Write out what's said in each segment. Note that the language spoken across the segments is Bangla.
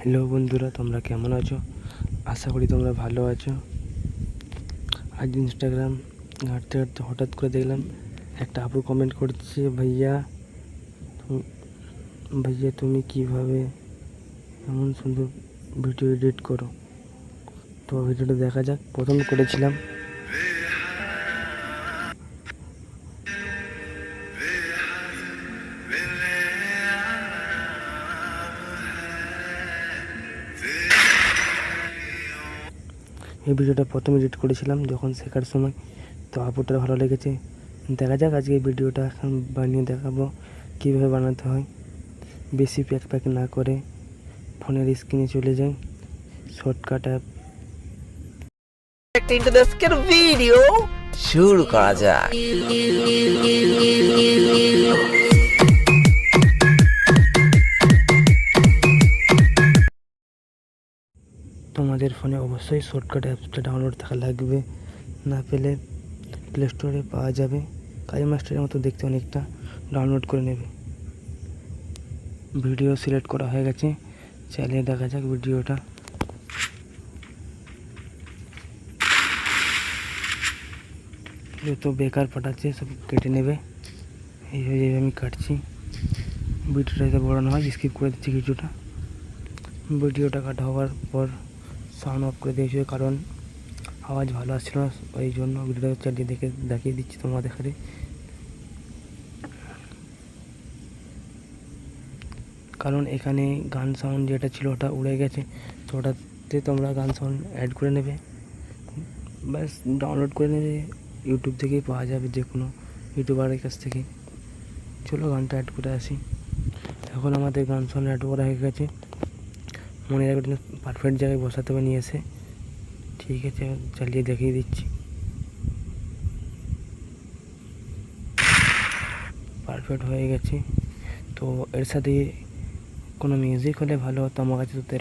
হ্যালো বন্ধুরা, তোমরা কেমন আছো? আশা করি তোমরা ভালো আছো। আজ ইনস্টাগ্রাম ঘাঁটতে ঘাঁটতে হঠাৎ করে দেখলাম একটা আপু কমেন্ট করছে, ভাইয়া তুমি কিভাবে এমন সুন্দর ভিডিও এডিট করো। তো ভিডিওটা দেখা যাক। প্রথম করেছিলাম এই ভিডিওটা প্রথম এডিট করেছিলাম যখন শেখার সময়। তো আপুটার ভালো লেগেছে। দেখা যাক আজকে এই ভিডিওটা এখন বানিয়ে দেখাবো কীভাবে বানাতে হয়। বেশি প্যাক না করে ফোনের স্ক্রিনে চলে যাই, shortcut app into the skit video শুরু করা যাক। তোমাদের ফোনে অবশ্যই শর্টকাট অ্যাপসটা ডাউনলোড থাকা লাগবে, না পেলে প্লে স্টোরে পাওয়া যাবে। কাজী মাস্টারের মতো দেখতে অনেকটা, ডাউনলোড করে নেবে। ভিডিও সিলেক্ট করা হয়ে গেছে, চালিয়ে দেখা যাক ভিডিওটা। যত বেকার পাঠাচ্ছে সব কেটে নেবে। এইভাবে আমি কাটছি। ভিডিওটা যাতে বড় না হয় স্কিপ করে দিচ্ছি কিছুটা। ভিডিওটা কাটা হওয়ার পর সাউন্ড অফ করে দিয়েছি, কারণ আওয়াজ ভালো আসছিল না, ওই জন্য ভিডিওটা চালিয়ে দেখিয়ে দিচ্ছি তোমাদের হাতে। কারণ এখানে গান সাউন্ড যেটা ছিল ওটা উড়ে গেছে, তো ওটাতে তোমরা গান সাউন্ড অ্যাড করে নেবে, ব্যাস ডাউনলোড করে নেবে। ইউটিউব থেকেই পাওয়া যাবে, যে কোনো ইউটিউবারের কাছ থেকে। চলো গানটা অ্যাড করে আসি। এখন আমাদের গান সাউন্ড অ্যাড করা হয়ে গেছে। মনে রাখবেন পারফেক্ট জায়গায় বসাতে হবে নিয়ে এসে। ঠিক আছে, চালিয়ে দেখিয়ে দিচ্ছি। পারফেক্ট হয়ে গেছে। তো এর সাথে কোনো মিউজিক হলে ভালো হতো, আমার কাছে তো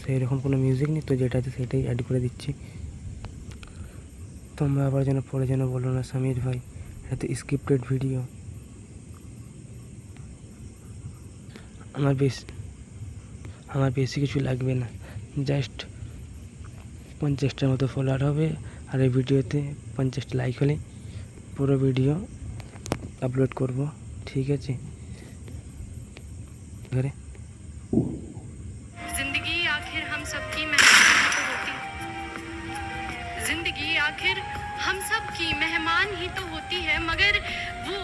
সেই রকম কোনো মিউজিক নেই, তো যেটা আছে সেটাই অ্যাড করে দিচ্ছি। তোমরা আবার পরে বলো না সমীর ভাই এটা তো স্ক্রিপ্টেড ভিডিও। আমার বেশি কিছু লাগবে না, জাস্ট 50টার মতো ফলোয়ার হবে, আর এই ভিডিওতে 50টা লাইক হলে পুরো ভিডিও আপলোড করব। ঠিক আছে, ঘরে जिंदगी आखिर हम सबकी मेहमान ही तो होती जिंदगी आखिर हम सबकी मेहमान ही तो होती है, मगर वो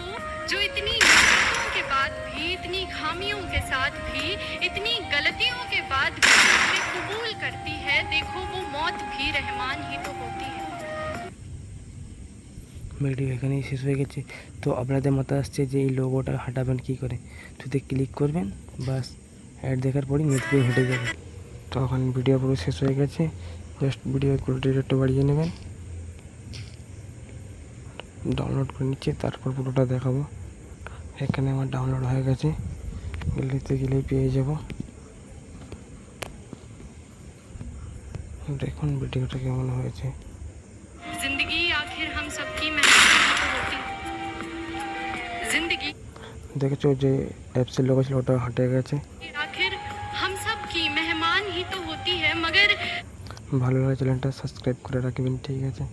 जो इतनी गलतियों के बाद भी, इतनी खामियों के साथ भी, इतनी गलतियों के बाद भी हमें कबूल करती है। देखो वो मौत भी रहमान ही तो होती है। ভিডিও এখানেই শেষ হয়ে গেছে। তো আপনাদের মতো আসছে যে এই লোগোটা হাঁটাবেন কী করে, যদি ক্লিক করবেন, বাস অ্যাড দেখার পরই নেট পেয়ে হেঁটে যাবে। তখন ভিডিও পুরো শেষ হয়ে গেছে। জাস্ট ভিডিও কোয়ালিটিটা একটু বাড়িয়ে নেবেন, ডাউনলোড করে নিচ্ছে, তারপর পুরোটা দেখাবো। এখানে আমার ডাউনলোড হয়ে গেছে, গ্যালারিতে গেলেই পেয়ে যাব। দেখুন ভিডিওটা কেমন হয়েছে। जिंदगी आखिर हम सबकी मेहमान ही तो होती जिंदगी দেখেছো যে অ্যাপসের লোগো ছিল ওটা হাঁটে গেছে। आखिर हम सबकी मेहमान ही तो होती है, मगर ভালো লাগে চ্যানেলটা সাবস্ক্রাইব করে রাখবেন। ঠিক আছে।